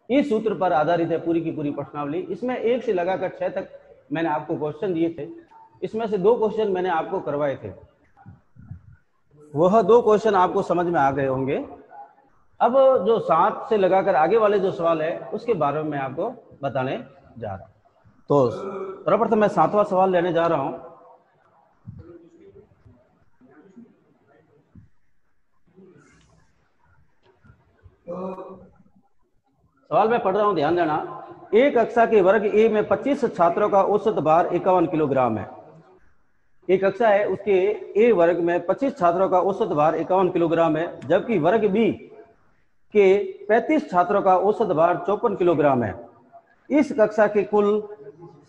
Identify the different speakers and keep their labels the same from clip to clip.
Speaker 1: इस सूत्र पर आधारित है पूरी की पूरी प्रश्नावली। इसमें 1 से लगाकर 6 तक मैंने आपको क्वेश्चन दिए थे, इसमें से 2 क्वेश्चन मैंने आपको करवाए थे, वह 2 क्वेश्चन आपको समझ में आ गए होंगे। अब जो 7 से लगाकर आगे वाले जो सवाल है उसके बारे में मैं आपको बताने जा रहा हूं। तो सर्वप्रथम मैं 7वां सवाल लेने जा रहा हूं। सवाल मैं पढ़ रहा हूं, ध्यान देना। एक कक्षा के वर्ग ए में 25 छात्रों का औसत भार 51 किलोग्राम है। एक कक्षा है, उसके ए वर्ग में 25 छात्रों का औसत भार 51 किलोग्राम है, जबकि वर्ग बी के 35 छात्रों का औसत भार 54 किलोग्राम है। इस कक्षा के कुल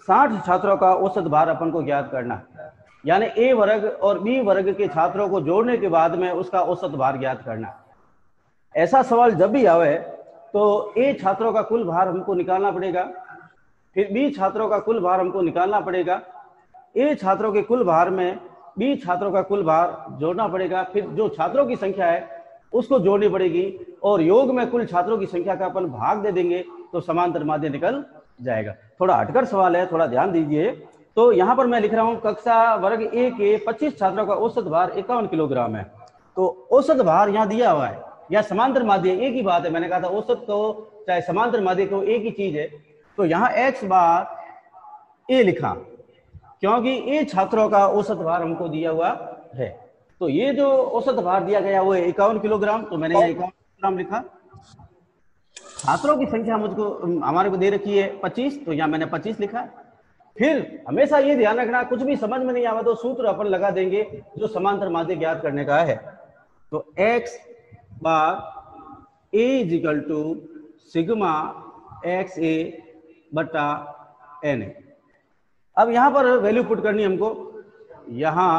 Speaker 1: 60 छात्रों का औसत भार अपन को ज्ञात करना। यानी ए वर्ग और बी वर्ग के छात्रों को जोड़ने के बाद में उसका औसत भार ज्ञात करना। ऐसा सवाल जब भी आवे तो ए छात्रों का कुल भार हमको निकालना पड़ेगा, फिर बी छात्रों का कुल भार हमको निकालना पड़ेगा, ए छात्रों के कुल भार में बी छात्रों का कुल भार जोड़ना पड़ेगा, फिर जो छात्रों की संख्या है उसको जोड़नी पड़ेगी और योग में कुल छात्रों की संख्या का अपन भाग दे देंगे तो समांतर माध्य निकल जाएगा। थोड़ा हटकर सवाल है, थोड़ा ध्यान दीजिए। तो यहां पर मैं लिख रहा हूं कक्षा वर्ग ए के 25 छात्रों का औसत भार 51 किलोग्राम है। तो औसत भार यहां दिया हुआ है, या समांतर माध्य एक ही बात है, मैंने कहा था औसत को चाहे समांतर माध्य को एक ही चीज है। तो यहां x बार ए लिखा क्योंकि ए छात्रों का औसत भार हमको दिया हुआ है। तो ये जो औसत भार दिया गया वो है 51 किलोग्राम, तो मैंने यहाँ 51 किलोग्राम लिखा। छात्रों की संख्या मुझको हमारे को दे रखी है 25, तो यहाँ मैंने 25 लिखा। फिर हमेशा ये ध्यान रखना, कुछ भी समझ में नहीं आवा तो सूत्र अपन लगा देंगे जो समांतर माध्य ज्ञात करने का है। तो x bar A is equal to sigma x A बटा एन ए। अब यहां पर वैल्यू पुट करनी हमको, यहां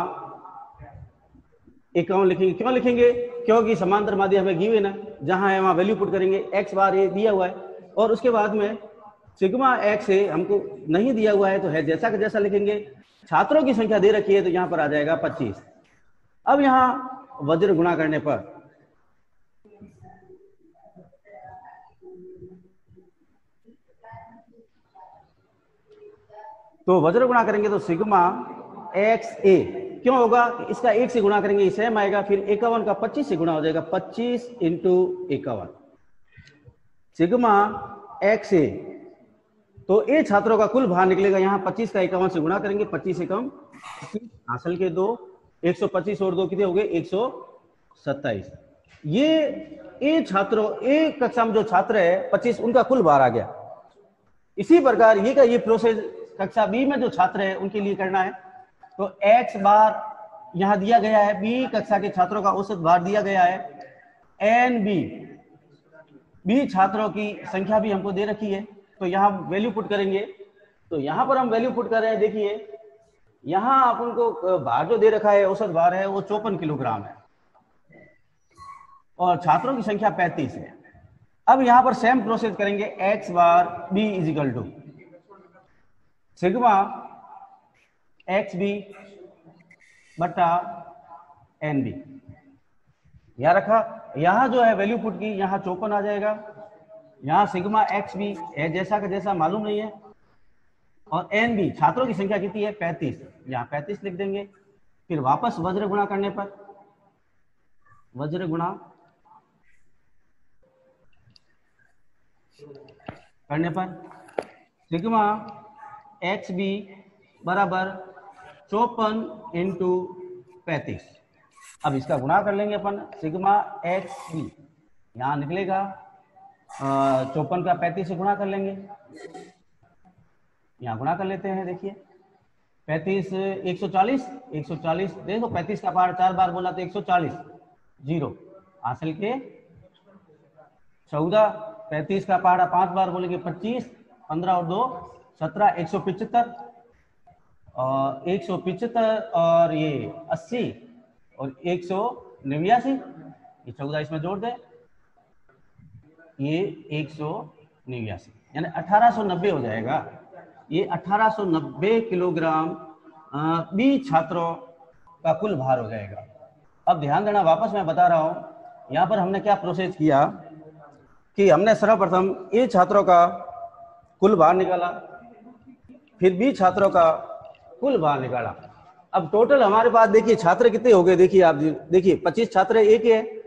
Speaker 1: 51 लिखेंगे। क्यों लिखेंगे? क्योंकि समांतर माध्य हमें गिवन है, जहां है वहां वैल्यू पुट करेंगे। x बार ए दिया हुआ है और उसके बाद में सिग्मा एक्स ए हमको नहीं दिया हुआ है, तो है जैसा का जैसा लिखेंगे। छात्रों की संख्या दे रखी है तो यहां पर आ जाएगा 25। अब यहां वज्र गुणा करने पर तो वज्र गुणा करेंगे तो सिग्मा एक्स ए क्यों होगा? इसका 1 से गुणा करेंगे सेम आएगा, फिर 51 का 25 से गुणा हो जाएगा, 25 इंटू 51 सिग्मा एक्स ए। तो ए छात्रों का कुल भार निकलेगा, यहाँ 25 का 51 से गुणा करेंगे, 25 से कम हासिल के 2, 125 और 2 कितने हो गए? 127। ये ए छात्रों, ए कक्षा में जो छात्र है 25, उनका कुल भार आ गया। इसी प्रकार ये का ये प्रोसेस कक्षा बी में जो छात्र है उनके लिए करना है। तो x बार यहां दिया गया है, बी कक्षा के छात्रों का औसत भार दिया गया है, एन बी छात्रों की संख्या भी हमको दे रखी है, तो यहां वैल्यू पुट करेंगे। तो यहां पर हम वैल्यू पुट कर रहे हैं, देखिए यहां अपन को भार जो दे रखा है, औसत भार है वो 54 किलोग्राम है और छात्रों की संख्या 35 है। अब यहां पर सेम प्रोसेस करेंगे, x bar b is equal to sigma x b बटा एन बी। यहां रखा, यहां जो है वैल्यू पुट की, यहां 54 आ जाएगा, यहां सिग्मा एक्स बी है जैसा का जैसा मालूम नहीं है, और एन बी छात्रों की संख्या कितनी है? 35, यहां 35 लिख देंगे। फिर वापस वज्र गुणा करने पर, वज्र गुणा करने पर सिग्मा एक्स बी बराबर 54 इंटू 35। अब इसका गुणा कर लेंगे अपन, सिग्मा एक्स बी यहां निकलेगा 54 का 35 से गुणा कर लेंगे, यहां गुणा कर लेते हैं। देखिए 35 140 देखो, 35 का पार 4 बार बोला तो 140, 0 हासिल के 14, 35 का पहाड़ा 5 बार बोलेंगे 25, 15 और 2 17, 175 और 175 और ये 80 और 189, ये 14 इसमें जोड़ दे, ये 189 यानी 1890 हो जाएगा। ये 1890 किलोग्राम बी छात्रों का कुल भार हो जाएगा। अब ध्यान देना, वापस मैं बता रहा हूं, यहां पर हमने क्या प्रोसेस किया कि हमने सर्वप्रथम ए छात्रों का कुल भार निकाला, फिर बी छात्रों का कुल भार निकाला। अब टोटल हमारे पास देखिए छात्र कितने हो गए, देखिए आप देखिए 25 छात्र ए के हैं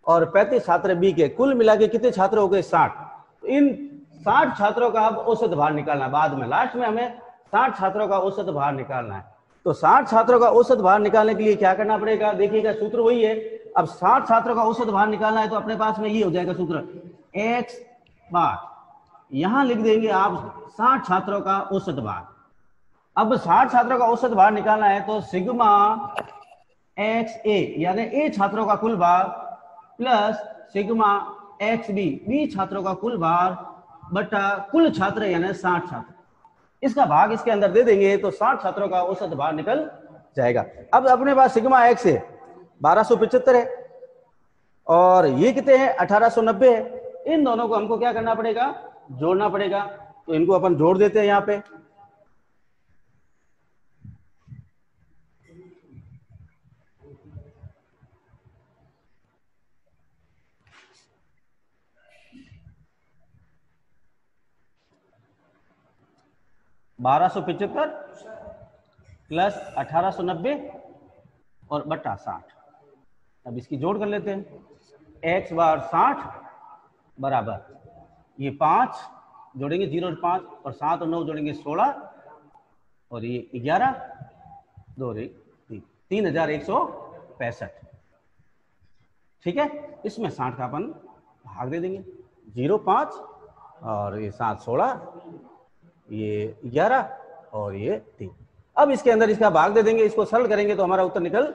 Speaker 1: और 35 छात्र बी के, कुल मिला के कितने छात्र हो गए 60। तो इन 60 छात्रों का अब औसत भार निकालना है, बाद में लास्ट में हमें 60 छात्रों का औसत भार निकालना है। तो 60 छात्रों का औसत भार निकालने के लिए क्या करना पड़ेगा, देखिएगा सूत्र वही है। अब 60 छात्रों का औसत भार निकालना है तो अपने पास में ये हो जाएगा सूत्र x बार, यहां लिख देंगे आप 60 छात्रों का औसत भार। अब 60 छात्रों का औसत भार निकालना है तो सिग्मा एक्स ए यानी ए छात्रों का कुल भार plus sigma x b b छात्रों का कुल भार बटा कुल छात्र यानी 60 छात्र, इसका भाग इसके अंदर दे देंगे तो 60 छात्रों का औसत भार निकल जाएगा। अब अपने पास सिग्मा एक्स है 1275 है और ये कितने हैं 1890 है। इन दोनों को हमको क्या करना पड़ेगा, जोड़ना पड़ेगा। तो इनको अपन जोड़ देते हैं यहां पे। बारह सौ 75 प्लस 1890 और बटा 60। अब इसकी जोड़ कर लेते हैं। x बार 60 बराबर ये 5 जोड़ेंगे 0 और 5 और 7 और 9 जोड़ेंगे 16 और ये 11 2 3 3165। ठीक है, इसमें 60 का अपन भाग दे देंगे, 0 5 और ये 7 16 ये 11 और ये 3। अब इसके अंदर इसका भाग दे देंगे, इसको सरल करेंगे तो हमारा उत्तर निकल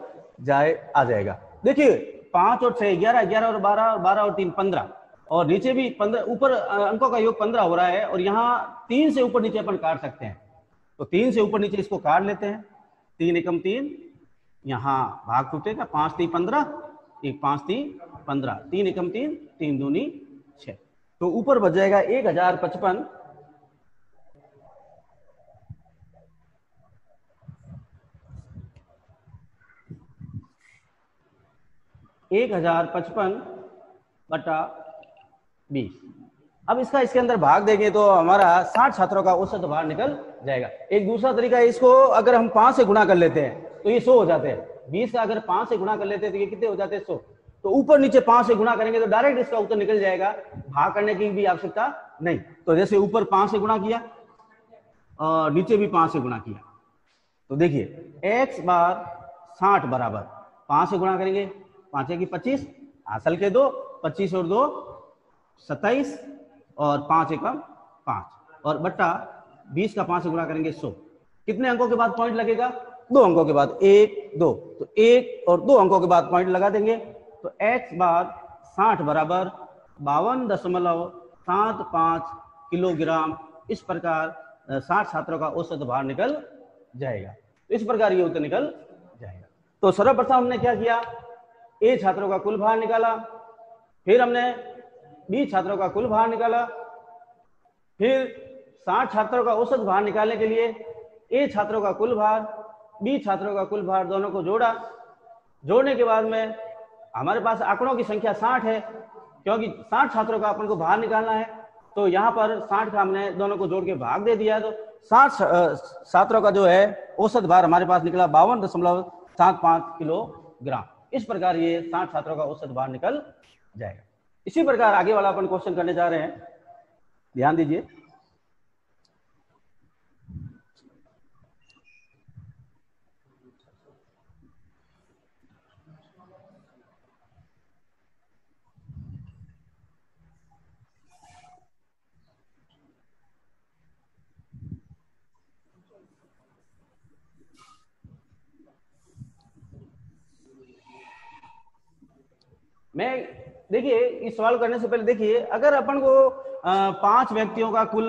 Speaker 1: आ जाएगा। देखिए 5 और 6 11, 11 और 12 और 12 और 3 15 और नीचे भी 15, ऊपर अंकों का योग 15 हो रहा है और यहाँ 3 से ऊपर नीचे अपन काट सकते हैं। तो 3 से ऊपर नीचे इसको काट लेते हैं। 3 एकम 3, यहाँ भाग टूटेगा 5 3 15, 1 5 3 15, 3 एकम 3, 3 दूनी 6। तो ऊपर बच जाएगा 1055 1055 बटा 20। अब इसका इसके अंदर भाग देंगे तो हमारा 60 छात्रों का औसत भार निकल जाएगा। एक दूसरा तरीका है, इसको अगर हम 5 से गुणा कर लेते हैं तो ये 100 हो जाते हैं। 20 का अगर 5 से गुणा कर लेते हैं तो ये कितने हो जाते हैं 100। तो ऊपर नीचे 5 से गुणा करेंगे तो डायरेक्ट इसका उत्तर निकल जाएगा, भाग करने की भी आवश्यकता नहीं। तो जैसे ऊपर 5 से गुणा किया और नीचे भी 5 से गुणा किया तो देखिए x बार 60 बराबर 5 से गुणा करेंगे, 5 की 25 हासिल के 2, 25 और 2 27 और 5 एकम 5 और बट्टा 20 का 5 से गुणा करेंगे 100। कितने अंकों के बाद पॉइंट लगेगा, 2 अंकों के बाद 1 2, तो 1 और 2 अंकों के बाद पॉइंट लगा देंगे। तो x बार 60 बराबर 52.75 किलोग्राम, इस प्रकार 60 छात्रों का औसत भार निकल जाएगा। तो इस प्रकार ये उत्तर निकल जाएगा। तो सर्वप्रथम हमने क्या किया, ए छात्रों का कुल भार निकाला, फिर हमने बी छात्रों का कुल भार निकाला, फिर 60 छात्रों का औसत भार निकालने के लिए ए छात्रों का कुल भार बी छात्रों का कुल भार दोनों को जोड़ा। जोड़ने के बाद में हमारे पास आंकड़ों की संख्या 60 है, क्योंकि 60 छात्रों का अपन को भार निकालना है। तो यहाँ पर 60 का हमने दोनों को जोड़ के भाग दे दिया। तो 60 छात्रों का जो है औसत भार हमारे पास निकला 52.75 किलोग्राम। इस प्रकार ये 60 छात्रों का औसत भार निकल जाएगा। इसी प्रकार आगे वाला अपन क्वेश्चन करने जा रहे हैं, ध्यान दीजिए। मैं देखिए इस सवाल करने से पहले देखिए, अगर अपन को 5 व्यक्तियों का कुल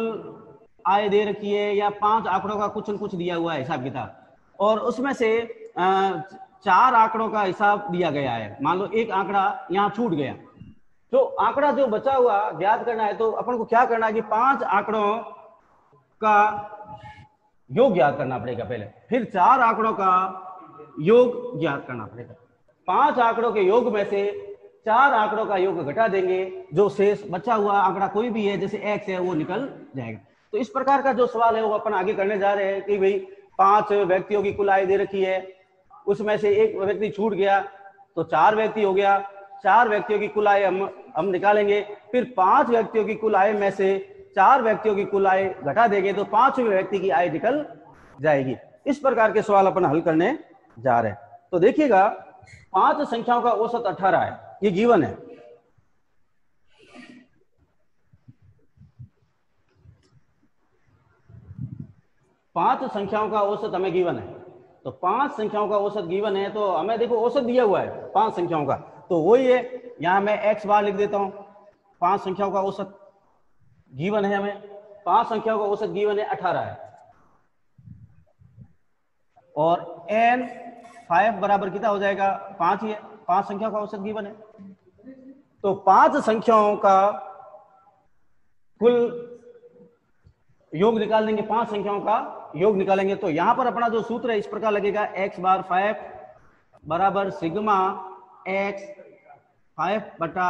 Speaker 1: आय दे रखी है या 5 आंकड़ों का कुछ न कुछ दिया हुआ है हिसाब किताब, और उसमें से 4 आंकड़ों का हिसाब दिया गया है, मान लो एक आंकड़ा यहाँ छूट गया, तो आंकड़ा जो बचा हुआ ज्ञात करना है। तो अपन को क्या करना है कि 5 आंकड़ों का योग ज्ञात करना पड़ेगा पहले, फिर 4 आंकड़ों का योग ज्ञात करना पड़ेगा। 5 आंकड़ों के योग में से चार आंकड़ों का योग घटा देंगे, जो शेष बचा हुआ आंकड़ा कोई भी है जैसे x है वो निकल जाएगा। तो इस प्रकार का जो सवाल है वो अपन आगे करने जा रहे हैं कि भाई 5 व्यक्तियों की कुल आय दे रखी है, उसमें से एक व्यक्ति छूट गया तो 4 व्यक्ति हो गया, 4 व्यक्तियों की कुल आय हम निकालेंगे, फिर 5 व्यक्तियों की कुल आय में से 4 व्यक्तियों की कुल आय घटा देंगे तो 5वें व्यक्ति की आय निकल जाएगी। इस प्रकार के सवाल अपन हल करने जा रहे हैं। तो देखिएगा 5 संख्याओं का औसत 18 है, ये गिवन है। पांच संख्याओं का औसत हमें गिवन है, तो 5 संख्याओं का औसत गिवन है, तो हमें देखो औसत दिया हुआ है 5 संख्याओं का, तो वही है, यहां मैं x बार लिख देता हूं। 5 संख्याओं का औसत गिवन है, हमें 5 संख्याओं का औसत गिवन है 18 है, और n 5 बराबर कितना हो जाएगा 5 ही है, 5 संख्याओं का औसत गिवन है। तो 5 संख्याओं का कुल योग निकाल देंगे, 5 संख्याओं का योग निकालेंगे, तो यहां पर अपना जो सूत्र है इस प्रकार लगेगा, x बार 5 बराबर सिग्मा x 5 बटा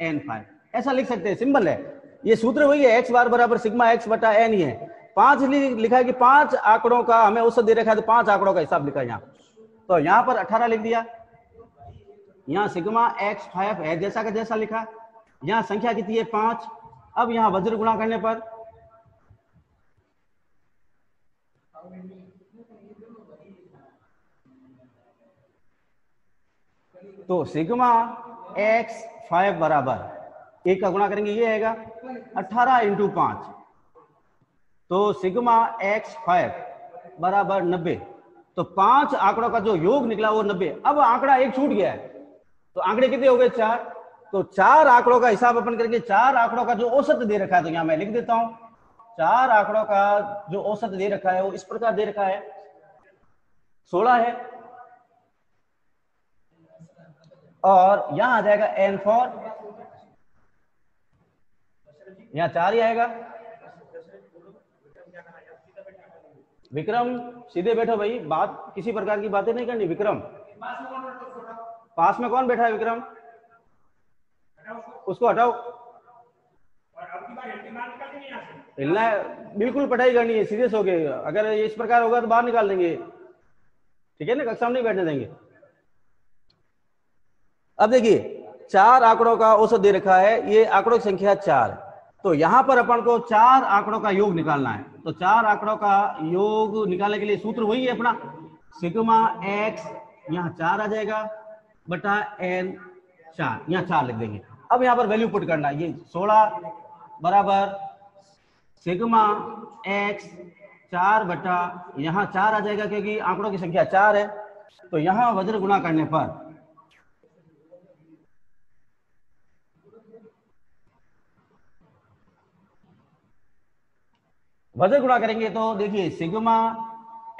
Speaker 1: n 5, ऐसा लिख सकते हैं, सिंबल है, ये सूत्र वही है, x बार बराबर सिग्मा x बटा n ही है। 5 लिखा है कि 5 आंकड़ों का हमें औसत दे रखा है, तो 5 आंकड़ों का हिसाब लिखा है यहाँ, तो यहां पर 18 लिख दिया, यहां सिग्मा x 5 है जैसा का जैसा लिखा, यहां संख्या कितनी है 5। अब यहां वज्र गुणा करने पर तो सिग्मा x 5 बराबर 1 का गुणा करेंगे ये आएगा 18 इंटू 5, तो सिग्मा x 5 बराबर 90, तो 5 आंकड़ों का जो योग निकला वो 90। अब आंकड़ा एक छूट गया है, तो आंकड़े कितने हो गए 4, तो 4 आंकड़ों का हिसाब अपन करेंगे, 4 आंकड़ों का जो औसत दे रखा है, तो यहां मैं लिख देता हूं, 4 आंकड़ों का जो औसत दे रखा है वो इस प्रकार दे रखा है 16 है, और यहां आ जाएगा n4, यहां 4 ही आएगा। विक्रम सीधे बैठो भाई, बात किसी प्रकार की बातें नहीं करनी। विक्रम पास में कौन बैठा है? विक्रम उसको हटाओ, हिलना है, बिल्कुल पढ़ाई करनी है, सीरियस हो गए, अगर इस प्रकार होगा तो बाहर निकाल देंगे, ठीक है ना, कक्षा में नहीं बैठने देंगे। अब देखिए 4 आंकड़ों का औसत दे रखा है, ये आंकड़ों की संख्या 4, तो यहां पर अपन को 4 आंकड़ों का योग निकालना है, तो 4 आंकड़ों का योग निकालने के लिए सूत्र वही है अपना, सिग्मा x यहां 4 आ जाएगा बटा n 4, यहां 4 लिख देंगे। अब यहां पर वैल्यू पुट करना है, ये 16 बराबर सिग्मा x 4 बटा यहां 4 आ जाएगा, क्योंकि आंकड़ों की संख्या 4 है, तो यहां वज्र गुणा करने पर वज्र गुणा करेंगे तो देखिए सिग्मा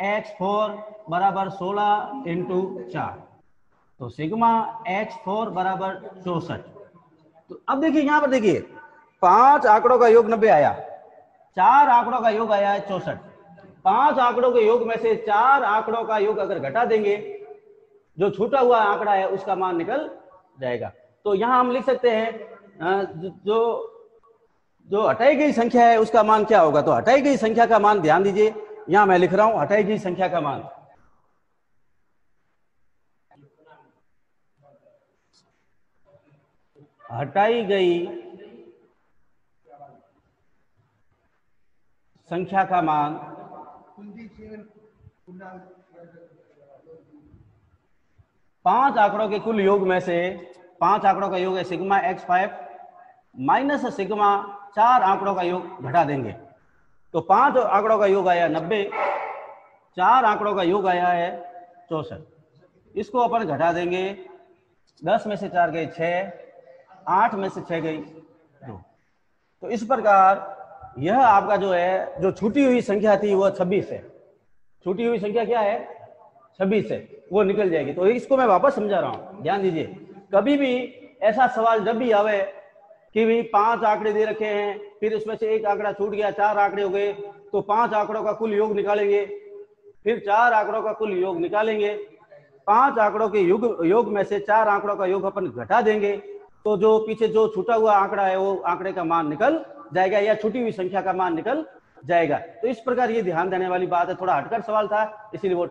Speaker 1: x4 बराबर 16 इंटू 4, तो सिग्मा x4 बराबर 64। तो अब देखिए यहां पर देखिए 5 आंकड़ों का योग 90 आया, 4 आंकड़ों का योग आया है 64, 5 आंकड़ों के योग में से 4 आंकड़ों का योग अगर घटा देंगे, जो छूटा हुआ आंकड़ा है उसका मान निकल जाएगा। तो यहां हम लिख सकते हैं जो हटाई गई संख्या है उसका मान क्या होगा, तो हटाई गई संख्या का मान ध्यान दीजिए, यहां मैं लिख रहा हूं हटाई गई संख्या का मान, हटाई गई संख्या का मान 5 आंकड़ों के कुल योग में से 5 आंकड़ों का योग है सिग्मा x5 माइनस सिग्मा 4 आंकड़ों का योग घटा देंगे, तो 5 आंकड़ों का योग आया 90, 4 आंकड़ों का योग आया है 64, इसको अपन घटा देंगे, 10 में से 4 गए 6, 8 में से 6 गई 2, तो इस प्रकार यह आपका जो है जो छूटी हुई संख्या थी वो 26 है, छूटी हुई संख्या क्या है 26 है, वो निकल जाएगी। तो इसको मैं वापस समझा रहा हूं, ध्यान दीजिए, कभी भी ऐसा सवाल जब भी आवे कि भी 5 आंकड़े दे रखे हैं, फिर उसमें से एक आंकड़ा छूट गया, 4 आंकड़े हो गए, तो 5 आंकड़ों का कुल योग निकालेंगे, फिर 4 आंकड़ों का कुल योग निकालेंगे, 5 आंकड़ों के योग में से 4 आंकड़ों का योग अपन घटा देंगे तो जो पीछे जो छूटा हुआ आंकड़ा है वो आंकड़े का मान निकल जाएगा या छूटी हुई संख्या का मान निकल जाएगा। तो इस प्रकार ये ध्यान देने वाली बात है, थोड़ा हटकर सवाल था इसीलिए वो